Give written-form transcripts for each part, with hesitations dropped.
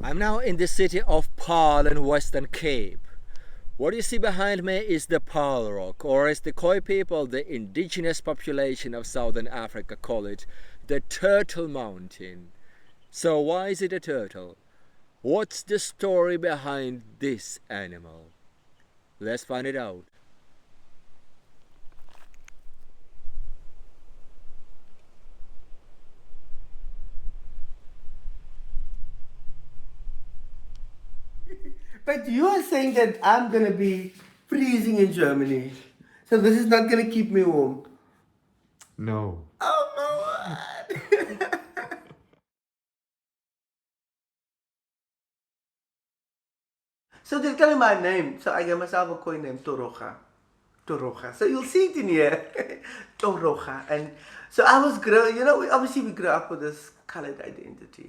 I'm now in the city of Paarl in Western Cape. What you see behind me is the Paarl Rock, or as the Khoi people, the indigenous population of Southern Africa, call it, the Turtle Mountain. So why is it a turtle? What's the story behind this animal? Let's find it out. But you are saying that I'm gonna be freezing in Germany. So this is not gonna keep me warm. No. Oh my word! So they tell me my name. So I gave myself a coin name, Toroga. Toroga. So you'll see it in here. Toroga. And so I was obviously we grew up with this colored identity.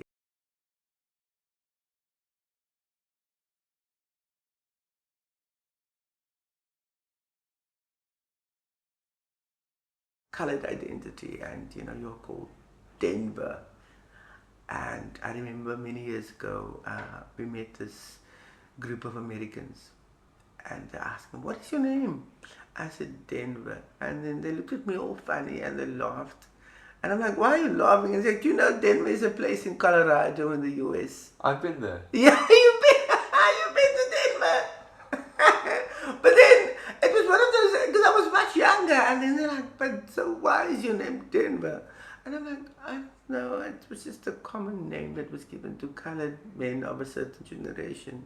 Colored identity, and you're called Denver. And I remember many years ago, we met this group of Americans, and they asked me, "What is your name?" I said, "Denver." And then they looked at me all funny and they laughed. And I'm like, "Why are you laughing?" And they said, Denver is a place in Colorado in the US. I've been there. Yeah, you've been to Denver. But then it was one of those, because I was much younger, and then they're like, "But so why is your name Denver?" And I'm like, "I don't know, it was just a common name that was given to colored men of a certain generation."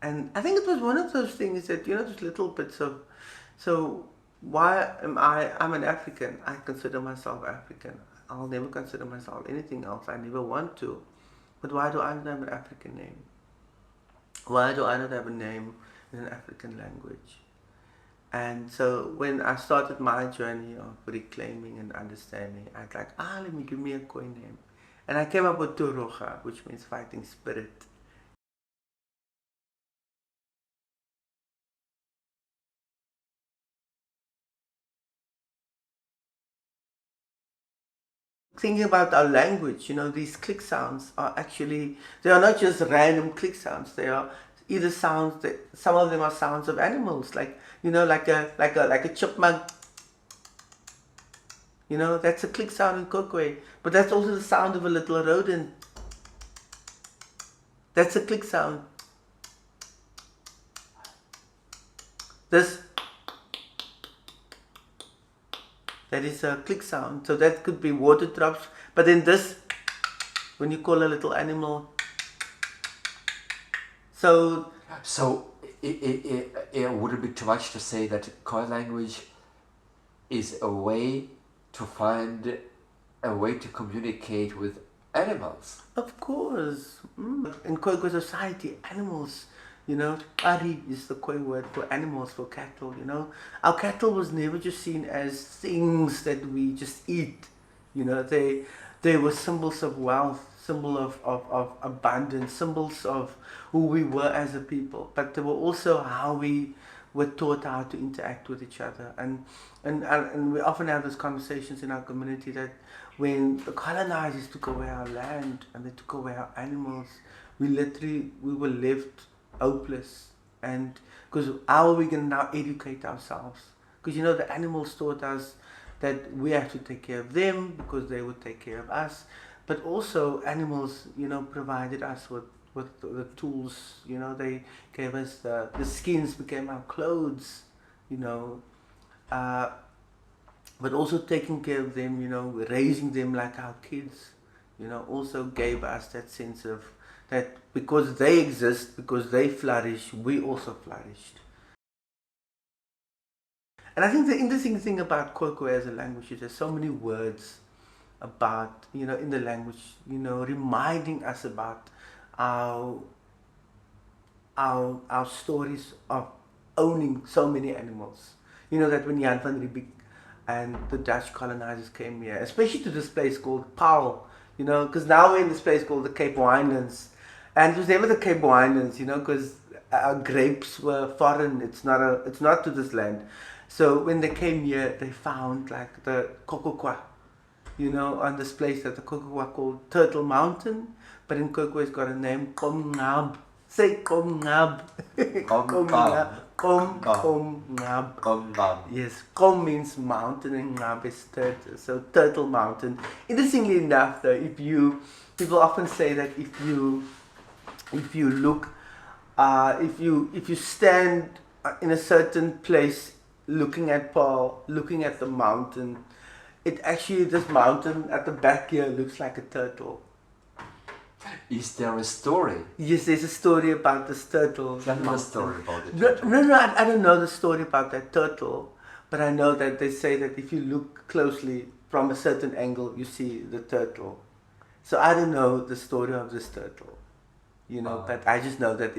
And I think it was one of those things that, just little bits of, so why I'm an African. I consider myself African. I'll never consider myself anything else. I never want to. But why do I not have an African name? Why do I not have a name in an African language? And so when I started my journey of reclaiming and understanding, I was like, let me give me a coin name. And I came up with Toroga, which means fighting spirit. Thinking about our language, these click sounds are actually, they are not just random click sounds. They are either sounds that, some of them are sounds of animals, like, like a chipmunk. That's a click sound in Kokwe. But that's also the sound of a little rodent. That's a click sound. This, that is a click sound. So that could be water drops. But then this, when you call a little animal. So it would it be too much to say that Khoi language is a way to find a way to communicate with animals? Of course. In Khoi society, animals, Ari is the Khoi word for animals, for cattle, Our cattle was never just seen as things that we just eat. They were symbols of wealth, symbol of abundance, symbols of who we were as a people. But they were also how we were taught how to interact with each other. And we often have those conversations in our community that when the colonizers took away our land and they took away our animals, we were left hopeless. And because how are we going to now educate ourselves? Because the animals taught us that we have to take care of them because they would take care of us. But also animals, provided us with the tools. They gave us the skins became our clothes. But also taking care of them, raising them like our kids, also gave us that sense of that because they exist, because they flourish, we also flourished. And I think the interesting thing about Khoikhoi as a language is there's so many words about, in the language, reminding us about our stories of owning so many animals. That when Jan van Riebeeck and the Dutch colonizers came here, especially to this place called Paarl, because now we're in this place called the Cape Winelands. And it was never the Cape Winelands, because our grapes were foreign. It's not to this land. So when they came here, they found like the kokokwa, you know, on this place that the Khoekhoe called Turtle Mountain, but in Khoekhoe it's got a name, Komngab. Say Komngab. Komngab. Komngab. Om. Yes, Kom means mountain and Ngab is turtle. So Turtle Mountain. Interestingly enough, though, people often say that if you look, if you stand in a certain place, looking at Paul, looking at the mountain, it actually, this mountain at the back here looks like a turtle. Is there a story? Yes, there's a story about this turtle. Tell me a story about it. No, I don't know the story about that turtle, but I know that they say that if you look closely from a certain angle, you see the turtle. So I don't know the story of this turtle, you know, but I just know that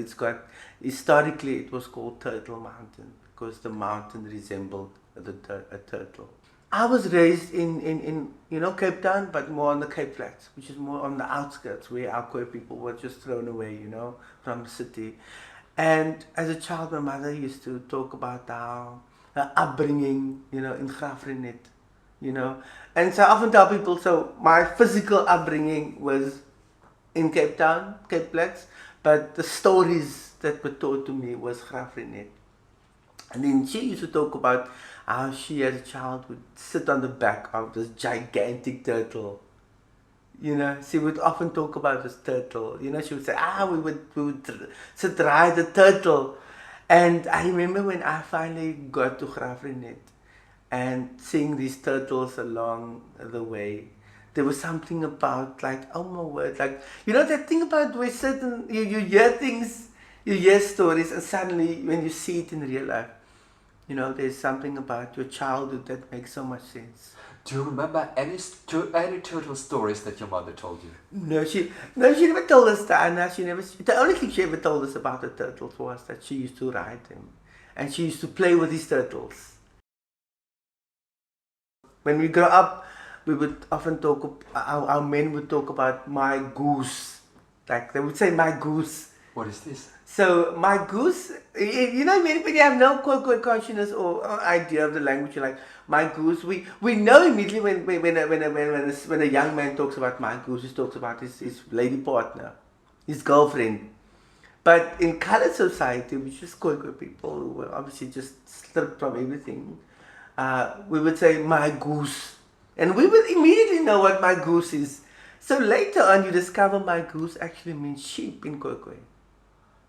historically it was called Turtle Mountain because the mountain resembled a turtle. I was raised in Cape Town, but more on the Cape Flats, which is more on the outskirts where our Khoi people were just thrown away, from the city. And as a child, my mother used to talk about her upbringing, in Grafrenet, And so I often tell people, so my physical upbringing was in Cape Town, Cape Flats, but the stories that were taught to me was Grafrenet. And then she used to talk about how she as a child would sit on the back of this gigantic turtle. She would often talk about this turtle. She would say, we would sit ride the turtle. And I remember when I finally got to Grafrenet and seeing these turtles along the way, there was something about oh my word, that thing about where certain, you hear things, you hear stories, and suddenly when you see it in real life, there's something about your childhood that makes so much sense. Do you remember any turtle stories that your mother told you? No, she never told us that. The only thing she ever told us about the turtles was that she used to ride them, and she used to play with these turtles. When we grow up, we would often talk. Our men would talk about my goose. They would say my goose. What is this? So my goose, when you have no consciousness or idea of the language, you're like, my goose. We know immediately when a young man talks about my goose, he talks about his lady partner, his girlfriend. But in colored society, which is Khoi people who were obviously just stripped from everything, we would say my goose, and we would immediately know what my goose is. So later on, you discover my goose actually means sheep in Khoi.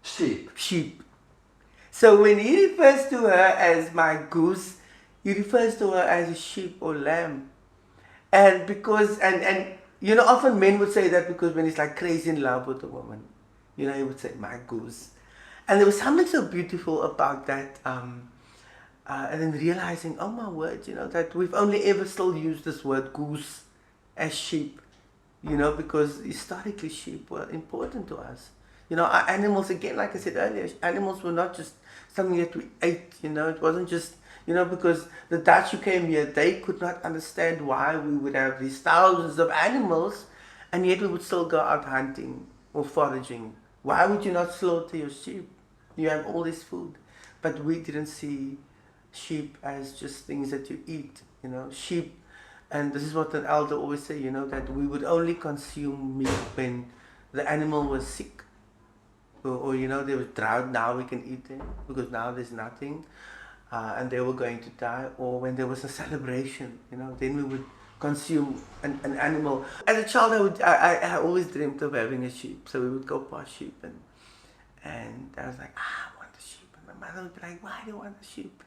Sheep. So when he refers to her as my goose, he refers to her as a sheep or lamb. And because, often men would say that because when he's crazy in love with a woman, he would say my goose. And there was something so beautiful about that. And then realizing, oh my word, that we've only ever still used this word goose as sheep, because historically sheep were important to us. Our animals, again, like I said earlier, animals were not just something that we ate, it wasn't just, because the Dutch who came here, they could not understand why we would have these thousands of animals, and yet we would still go out hunting or foraging. Why would you not slaughter your sheep? You have all this food. But we didn't see sheep as just things that you eat, sheep. And this is what an elder always say, that we would only consume meat when the animal was sick. Or they were drought, now we can eat them because now there's nothing, and they were going to die. Or when there was a celebration, then we would consume an animal. As a child, I always dreamt of having a sheep, so we would go past sheep, and I was like, I want a sheep, and my mother would be like, why do you want a sheep?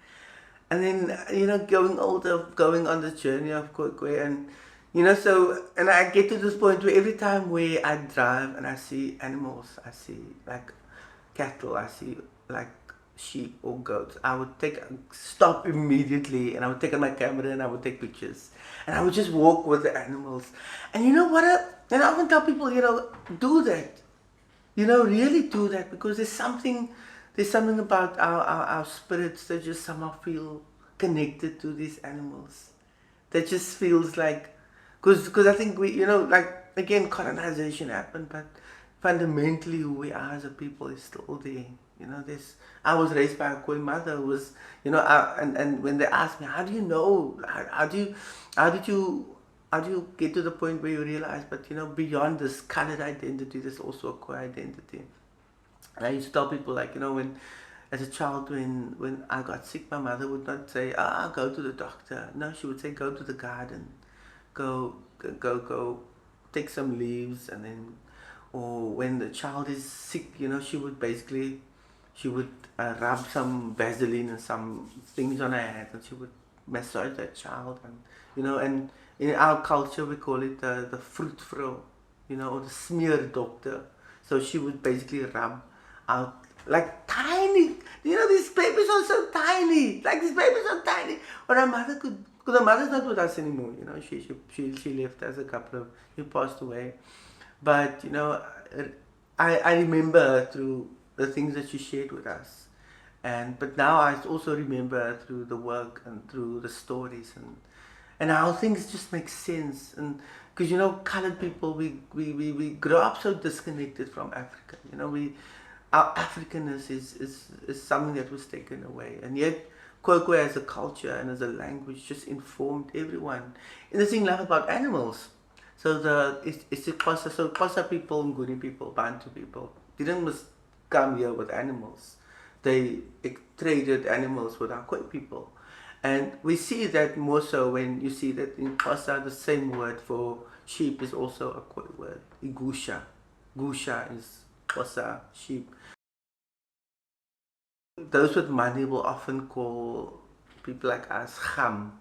And then going older, going on the journey of Khoi, and and I get to this point where every time where I drive and I see animals, I see cattle, I see sheep or goats, I would stop immediately, and I would take out my camera and I would take pictures, and I would just walk with the animals. And and I often tell people, do that, really do that, because there's something about our spirits that just somehow feel connected to these animals. That just feels because I think we, again, colonization happened, but fundamentally who we are as a people is still there. I was raised by a Khoi mother who was, and when they asked me, how do you know, how did you how do you get to the point where you realize, but beyond this colored identity, there's also a Khoi identity. And I used to tell people, like, when as a child, when I got sick, my mother would not say, go to the doctor. No, she would say, go to the garden, go, take some leaves, and then, or when the child is sick, she would rub some Vaseline and some things on her hand, and she would massage that child, and in our culture we call it the fruit fro, or the smear doctor. So she would basically rub out like tiny, these babies are so tiny, like these babies are tiny. But our mother could, because our mother's not with us anymore, she left us she passed away. But I remember through the things that she shared with us, but now I also remember through the work and through the stories and how things just make sense. And because colored people, we grow up so disconnected from Africa. Our Africanness is something that was taken away, and yet Khoikhoi as a culture and as a language just informed everyone. And the thing I love about animals, so it's Xhosa people, Nguni people, Bantu people didn't just come here with animals. They traded animals with our Khoi people. And we see that more so when you see that in Xhosa the same word for sheep is also a Khoi word, igusha. Gusha is Xhosa, sheep. Those with money will often call people like us kham,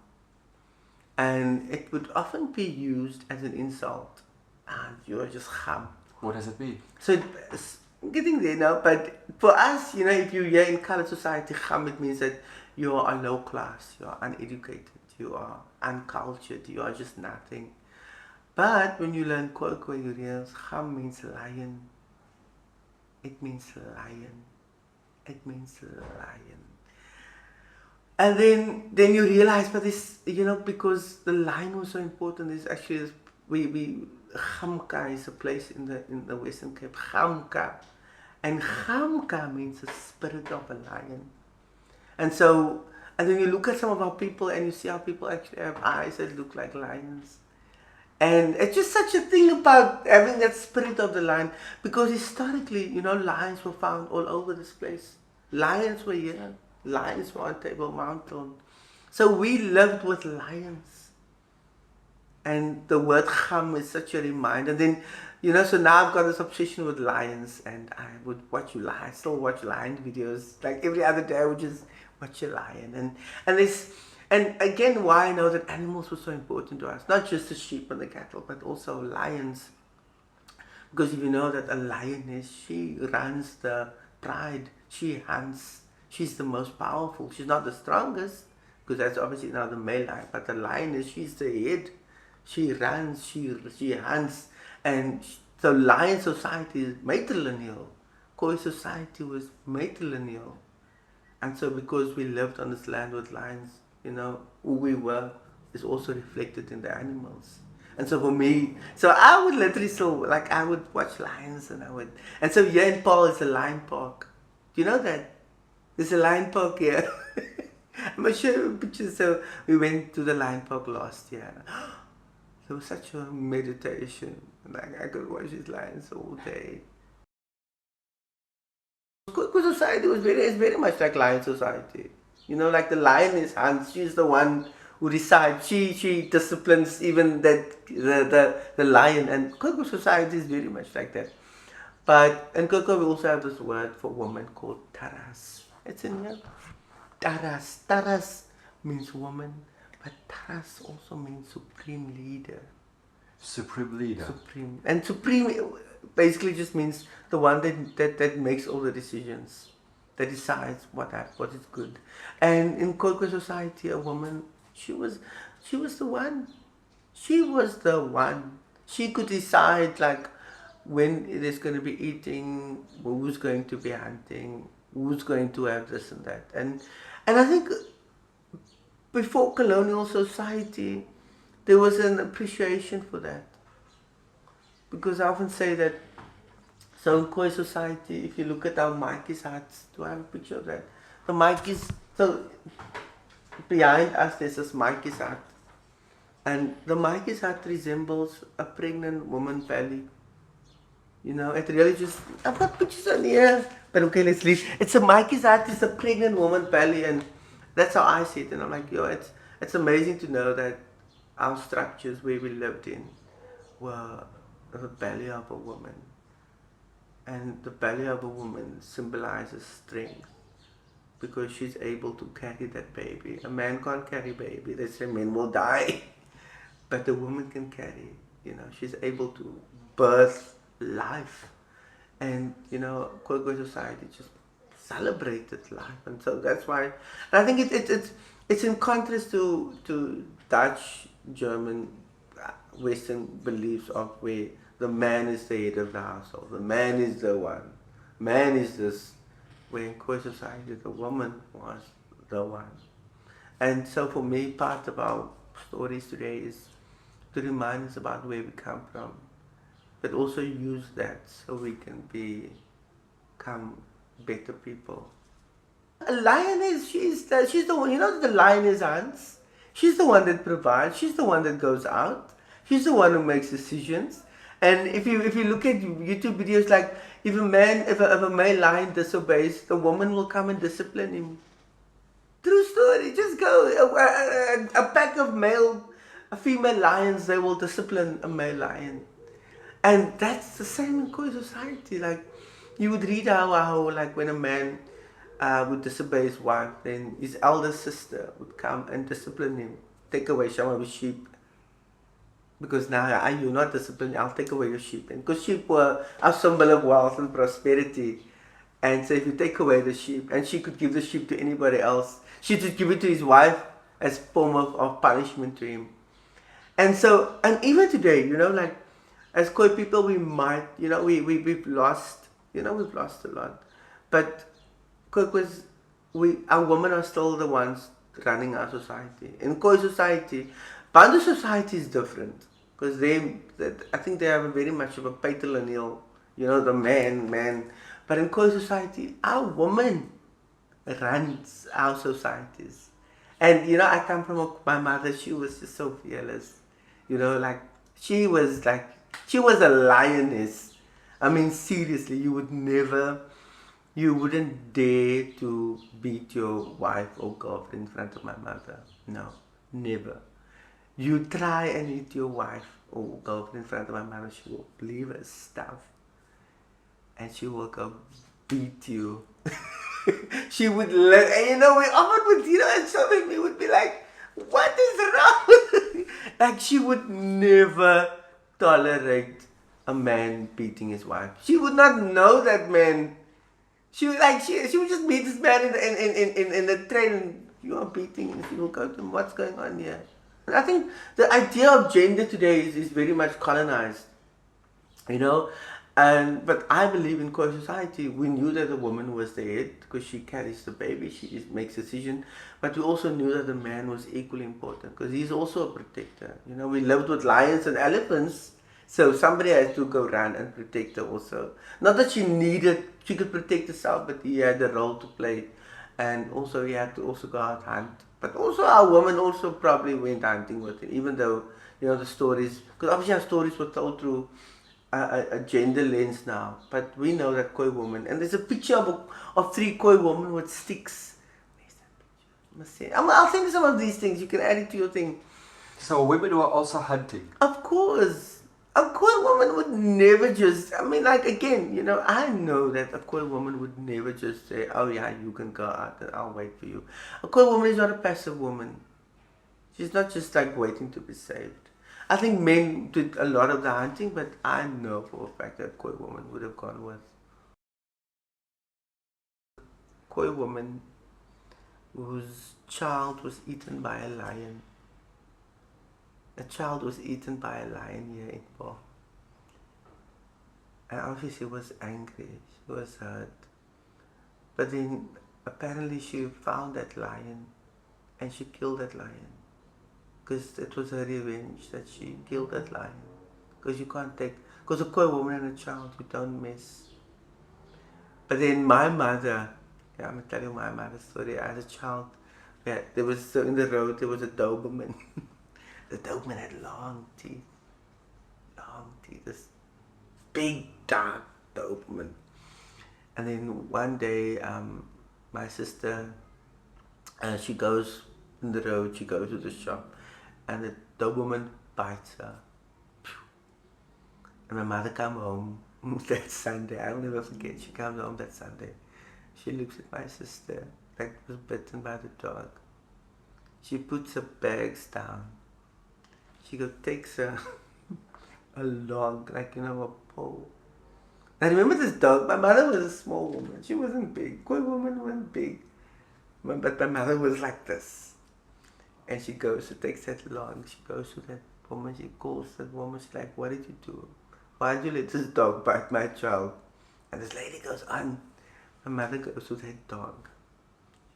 and it would often be used as an insult. And you're just kham. What does it mean? So it's getting there now, but for us, if you're here in colored society, kham, it means that you are low class, you are uneducated, you are uncultured, you are just nothing. But when you learn Khoikhoi, you realize kham means lion. It means lion. It means lion. And then you realize, but this, because the lion was so important, is actually this, we Gamka is a place in the Western Cape, Gamka, and Gamka means the spirit of a lion. And so, and then you look at some of our people and you see how people actually have eyes that look like lions. And it's just such a thing about having that spirit of the lion, because historically, lions were found all over this place. Lions were here. Lions were on Table Mountain. So we lived with lions. And the word kham is such a reminder. And then, so now I've got this obsession with lions, and I would watch I still watch lion videos. Like every other day I would just watch a lion. And again, why I know that animals were so important to us. Not just the sheep and the cattle, but also lions. Because if you know that a lioness, she runs the pride. She hunts. She's the most powerful. She's not the strongest, because that's obviously not the male lion. But the lioness, she's the head. She runs, she hunts. And so lion society is matrilineal. Khoi society was matrilineal. And so because we lived on this land with lions, who we were is also reflected in the animals. And so for me, so I would literally I would watch lions, and so here in Paul is a lion park. Do you know that? There's a lion park here. I'm going to show you pictures. So we went to the lion park last year. It was such a meditation. Like I could watch these lions all day. Khoi society is very much like lion society. Like the lioness hunts. She's the one who decides. She disciplines even the lion. And Khoi society is very much like that. But in Khoikhoi we also have this word for woman called taras. It's in here. Taras. Taras means woman, but taras also means supreme leader. Supreme leader. Supreme. And supreme basically just means the one that makes all the decisions, that decides what is good. And in Khoikhoi society, a woman, she was the one. She was the one. She could decide when it is going to be eating, who's going to be hunting, who's going to have this and that. And I think before colonial society, there was an appreciation for that. Because I often say that, so in Khoi society, if you look at our Maikis huts, do I have a picture of that? The Maikis, so behind us there's this Maikis hut. And the Mikey's heart resembles a pregnant woman's belly. You know, it really just, I've got pictures on here, but okay, let's leave. It's a Mikey's heart is a pregnant woman's belly, and that's how I see it. And I'm like, yo, it's amazing to know that our structures where we lived in were the belly of a woman. And the belly of a woman symbolizes strength because she's able to carry that baby. A man can't carry baby. They say men will die. But a woman can carry, you know, she's able to birth life. And, you know, Khoikhoi society just celebrated life. And so that's why, and I think it's in contrast to Dutch, German, Western beliefs of where the man is the head of the household, the man is the one, man is this, where in Khoi society the woman was the one. And so for me, part of our stories today is to remind us about where we come from, but also use that so we can become better people. A lioness, she's the one, you know, the lioness hunts. She's the one that provides. She's the one that goes out. She's the one who makes decisions. And if you look at YouTube videos, like if a male lion disobeys, the woman will come and discipline him. True story. Just go. A pack of female lions, they will discipline a male lion. And that's the same in Khoi society. Like, you would read how like when a man would disobey his wife, then his elder sister would come and discipline him, take away some of his sheep. Because now you're not disciplined, I'll take away your sheep. And because sheep were a symbol of wealth and prosperity. And so if you take away the sheep, and she could give the sheep to anybody else, she would give it to his wife as form of punishment to him. And so, and even today, you know, like as Khoi people, we might, you know, we've lost, you know, we've lost a lot. But Khoikhoi, our women are still the ones running our society. In Khoi society, Bantu society is different because I think they have very much of a patrilineal, you know, the man. But in Khoi society, our woman runs our societies. And, you know, I come from my mother, she was just so fearless. You know, like, she was a lioness. I mean, seriously, you wouldn't dare to beat your wife or girlfriend in front of my mother. No, never. You try and hit your wife or girlfriend in front of my mother, she will leave her stuff. And she will go beat you. She would and you know, we often would, you know, and some of me would be like, what is wrong? Like, she would never tolerate a man beating his wife. She would not know that man. She would just meet this man in the train, and you are beating, and she will go to him, what's going on here? And I think the idea of gender today is very much colonized, you know. But I believe in Khoi society, we knew that the woman was the head because she carries the baby, she just makes decisions. But we also knew that the man was equally important because he's also a protector. You know, we lived with lions and elephants, so somebody has to go run and protect her also. Not that she could protect herself, but he had a role to play. And also he had to also go out hunt. But also our woman also probably went hunting with him, even though, you know, the stories, because obviously our stories were told through a gender lens now, but we know that Khoi woman, and there's a picture of 3 Khoi women with sticks. Where's that picture? I'll send you some of these things. You can add it to your thing. So women were also hunting. Of course, a Khoi woman would never just. I mean, like, again, you know, I know that a Khoi woman would never just say, "Oh yeah, you can go out and I'll wait for you." A Khoi woman is not a passive woman. She's not just like waiting to be saved. I think men did a lot of the hunting, but I know for a fact that Khoi woman would have gone with. Khoi woman whose child was eaten by a lion. A child was eaten by a lion here in Bo. And obviously she was angry, she was hurt. But then apparently she found that lion and she killed that lion. Because it was her revenge that she killed that lion. Because you can't take, because a Khoi woman and a child, you don't mess. But then my mother, I'm going to tell you my mother's story. As a child, there was, in the road, there was a Doberman. the Doberman had long teeth, this big dark Doberman. And then one day, my sister, she goes in the road, she goes to the shop, and the Doberman bites her. And my mother come home that Sunday. I'll never forget. She comes home that Sunday. She looks at my sister that was bitten by the dog. She puts her bags down. She takes a log, like, a pole. I remember this dog. My mother was a small woman. She wasn't big. Koi woman wasn't big. But my mother was like this. And she takes that log. She goes to that woman. She calls that woman. She's like, what did you do? Why did you let this dog bite my child? And this lady goes on. My mother goes to that dog.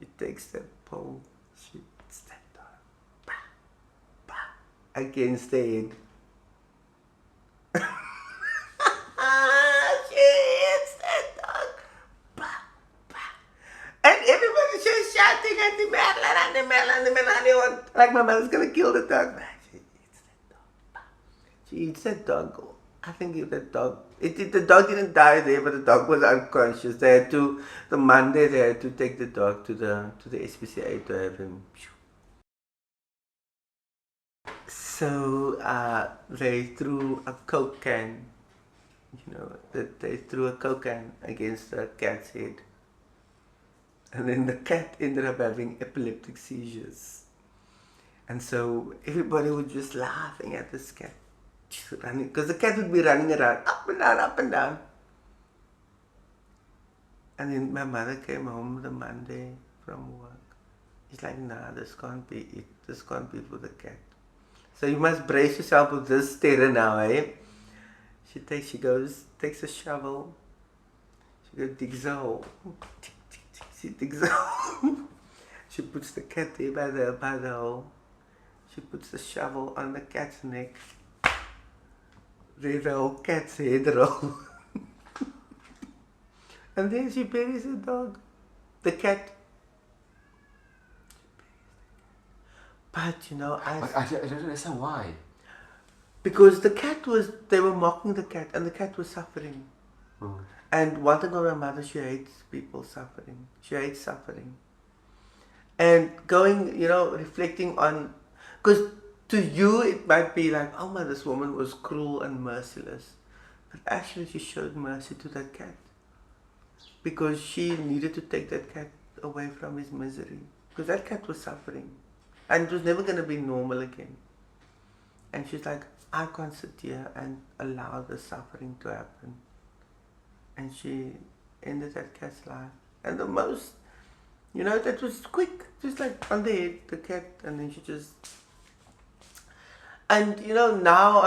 She takes that pole. She hits that dog. Bah, bah, against the head. She hits that dog. Bah, bah. And everybody's just shouting at the man. Like my mother's gonna kill the dog. She eats that dog. Bah. She eats that dog. I think if that dog, the dog didn't die there, but the dog was unconscious. They had to, the Monday they had to take the dog to the SPCA to have him. So they threw a Coke can, they threw a Coke can against the cat's head. And then the cat ended up having epileptic seizures. And so everybody was just laughing at this cat. Running, because the cat would be running around, up and down, up and down. And then my mother came home the Monday from work. She's like, nah, this can't be it. This can't be for the cat. So you must brace yourself with this terror now, eh? She takes a shovel. She digs a hole. She digs a hole. She puts the cat there by the hole. She puts the shovel on the cat's neck. There's a whole cat's head roll. And then she buries the dog. The cat. But I don't understand why. Because they were mocking the cat, and the cat was suffering. Mm. And one thing about my mother, she hates people suffering. She hates suffering. And reflecting on, because to you it might be like, oh my, this woman was cruel and merciless. But actually she showed mercy to that cat. Because she needed to take that cat away from his misery. Because that cat was suffering. And it was never going to be normal again. And she's like, I can't sit here and allow the suffering to happen. And she ended that cat's life. And the most, that was quick. Just like on the head, the cat, and then she just... And now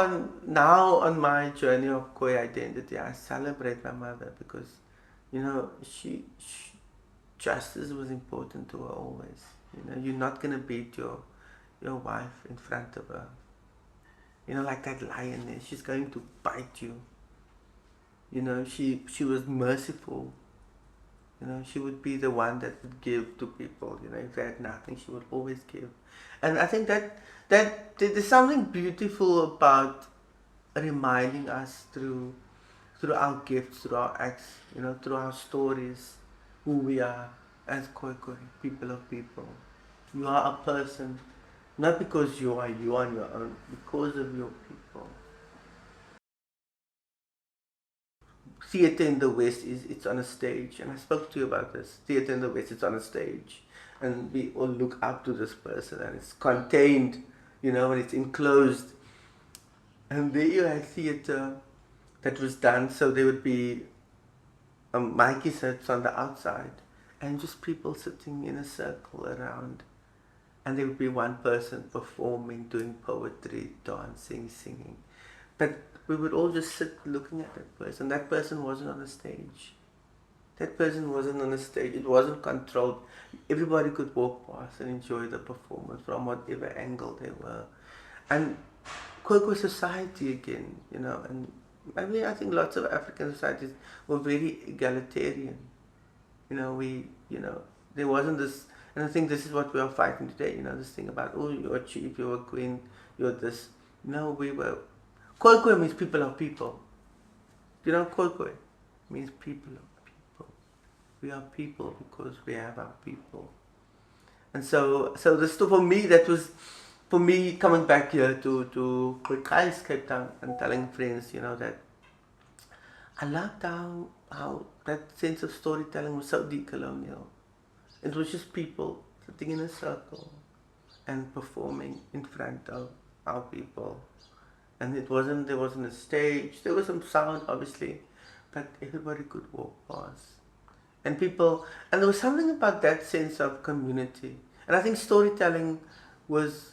on my journey of Khoi identity, I celebrate my mother because, she justice was important to her always. You're not gonna beat your wife in front of her. Like that lioness, she's going to bite you. She was merciful. She would be the one that would give to people. If they had nothing, she would always give. And I think that there's something beautiful about reminding us through our gifts, through our acts, through our stories, who we are as Khoi, people of people. You are a person, not because you are you on your own, because of your people. Theatre in the West it's on a stage, and I spoke to you about this. Theatre in the West, it's on a stage, and we all look up to this person, and it's contained, and it's enclosed. And there you had theatre that was done, so there would be Mikey sits on the outside, and just people sitting in a circle around, and there would be one person performing, doing poetry, dancing, singing, but we would all just sit looking at that person. That person wasn't on a stage. That person wasn't on a stage. It wasn't controlled. Everybody could walk past and enjoy the performance from whatever angle they were. And Khoi society again, and I think lots of African societies were very egalitarian. There wasn't this, and I think this is what we are fighting today, this thing about, oh, you're a chief, you're a queen, you're this. No, we were. Koi means people are people. You know, Koi means people are people. We are people because we have our people. And so this for me, that was, for me coming back here to Cape Town and telling friends, that I loved how that sense of storytelling was so decolonial. It was just people sitting in a circle and performing in front of our people. And there wasn't a stage, there was some sound obviously, but everybody could walk past. And there was something about that sense of community. And I think storytelling was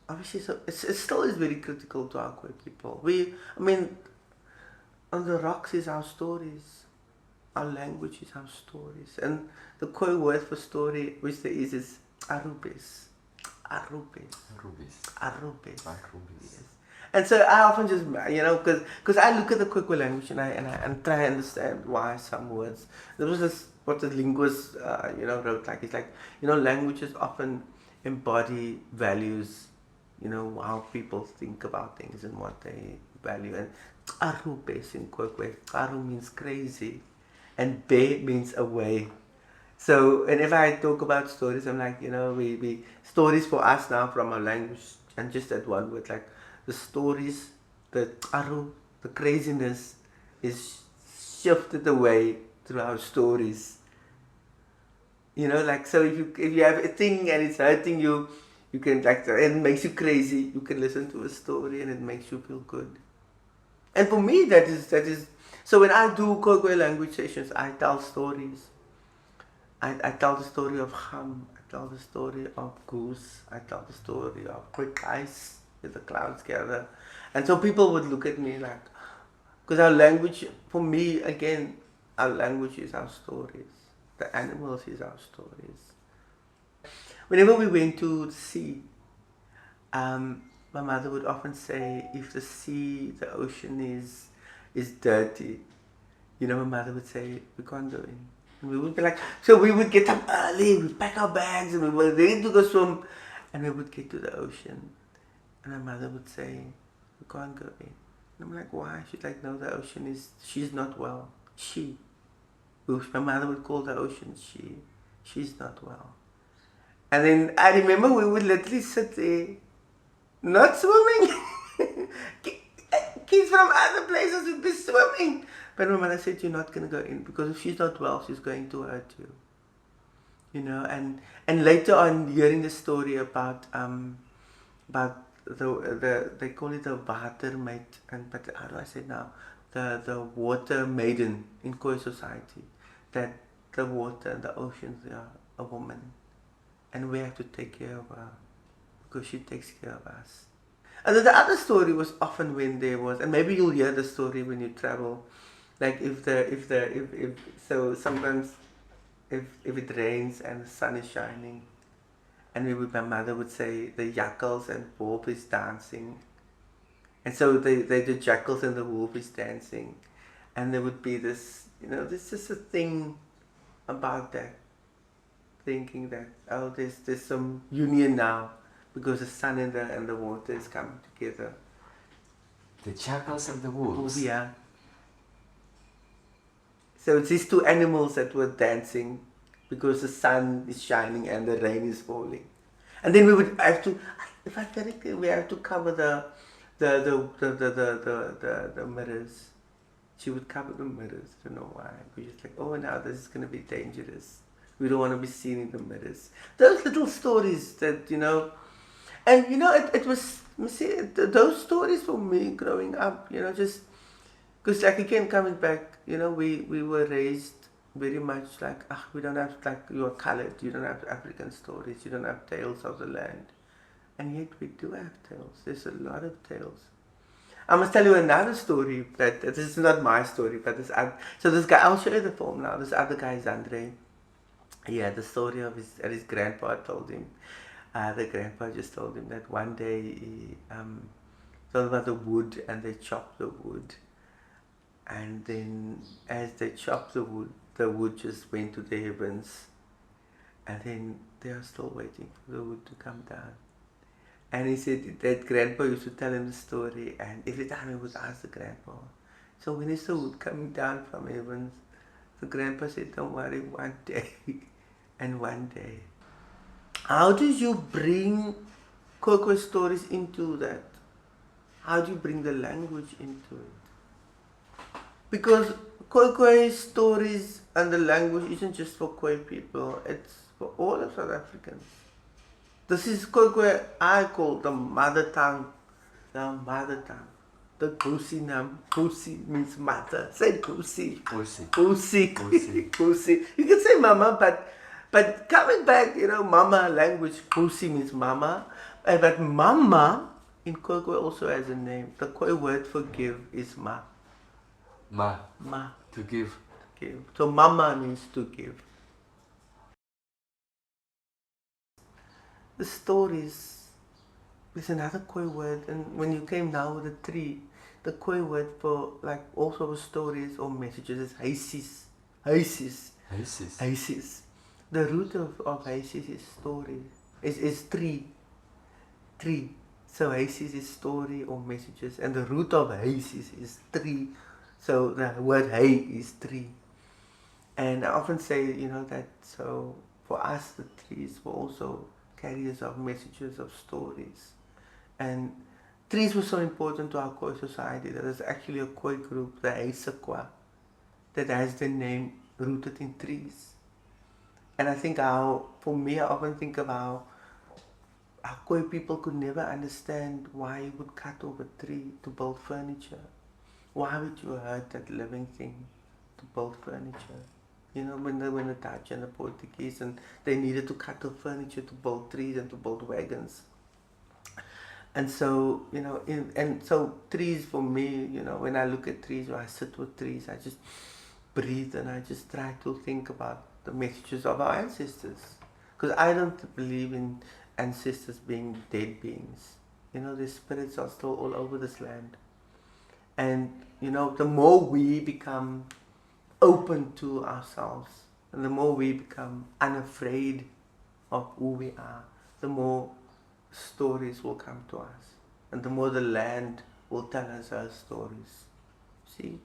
obviously, so it still is very critical to our Khoi people. On the rocks is our stories. Our language is our stories. And the Khoi word for story, which there is arubes. Arubes. Rubies. Arubes. Rubies. Yes. And so I often just, because I look at the Khoi language and I try to understand why some words. There was this, what the linguist, wrote, like, it's like, languages often embody values, how people think about things and what they value. And arubes in Khoi, aru means crazy, and be means away. So, and if I talk about stories, I'm like, we stories for us now from our language, and just that one word, like the stories, the aru, the craziness is shifted away through our stories. Like, so if you have a thing and it's hurting you, you can, like, and it makes you crazy, you can listen to a story and it makes you feel good. And for me, that is. So when I do Khoi language sessions, I tell stories. I tell the story of Ham, I tell the story of Goose, I tell the story of quick ice with the clouds gather. And so people would look at me like, because our language, for me, again, our language is our stories. The animals is our stories. Whenever we went to the sea, my mother would often say, if the sea, the ocean is dirty, my mother would say, we can't go in. And we would be like, so we would get up early, we'd pack our bags, and we were ready to go swim, and we would get to the ocean. And my mother would say, we can't go in. And I'm like, why? She's like, no, the ocean she's not well. My mother would call the ocean she's not well. And then I remember we would literally sit there, not swimming. Kids from other places would be swimming. But my mother said, you're not going to go in, because if she's not well, she's going to hurt you. And later on, hearing the story about they call it a water maid, but how do I say it now? The water maiden in Khoi society, that the water, the oceans, they are a woman, and we have to take care of her because she takes care of us. And then the other story was often when there was, and maybe you'll hear the story when you travel, like if so sometimes if it rains and the sun is shining, and my mother would say the jackals and wolf is dancing, and so the jackals and the wolf is dancing, and there would be this, this is a thing about that, thinking that, oh, there's some union now because the sun and the water is coming together. The jackals and the wolves. Oh, yeah. So it's these two animals that were dancing because the sun is shining and the rain is falling. And then we would have to, if I correctly, we have to cover the mirrors. She would cover the mirrors. I don't know why. We're just like, oh, now this is going to be dangerous. We don't want to be seen in the mirrors. Those little stories that, and it was, those stories for me growing up, just, because like again, coming back, we were raised very much like, we don't have, like, you are colored, you don't have African stories, you don't have tales of the land. And yet we do have tales. There's a lot of tales. I must tell you another story, that this is not my story, but this guy, I'll show you the film now. This other guy is Andre. Yeah, the story of his grandpa told him. The grandpa just told him that one day he told about the wood, and they chopped the wood. And then as they chopped the wood just went to the heavens. And then they are still waiting for the wood to come down. And he said that grandpa used to tell him the story, and every time he would ask the grandpa. So when he saw wood coming down from heaven, the grandpa said, "Don't worry, one day, and one day." How did you bring Koko stories into that? How do you bring the language into it? Because Khoi stories and the language isn't just for Khoi people, it's for all of South Africans. This is Khoi I call the mother tongue. The mother tongue. The Kusi nam. Kusi means mother. Say Kusi. Pussy. Kusi. Kusi. Kusi. You can say mama, but coming back, mama language, Kusi means mama. But mama in Khoi also has a name. The Khoi word for give is ma. Ma. Ma. To give. Give. So mama means to give. The stories is another Khoi word, and when you came now with the tree, the Khoi word for like also stories or messages is heisis. Heisis. Isis. Heisis. The root of heisis is story. Is tree. Tree. So heisis is story or messages, and the root of heisis is tree. So the word hay is tree. And I often say, that so for us the trees were also carriers of messages, of stories. And trees were so important to our Khoi society that there's actually a Khoi group, the Aisakwa, that has the name rooted in trees. And I think for me, I often think of how Khoi people could never understand why you would cut off a tree to build furniture. Why would you hurt that living thing to build furniture? When the Dutch and the Portuguese, and they needed to cut off furniture to build trees and to build wagons. And so, and so trees for me, when I look at trees or I sit with trees, I just breathe and I just try to think about the messages of our ancestors. Because I don't believe in ancestors being dead beings. Their spirits are still all over this land. And, the more we become open to ourselves and the more we become unafraid of who we are, the more stories will come to us, and the more the land will tell us our stories. See?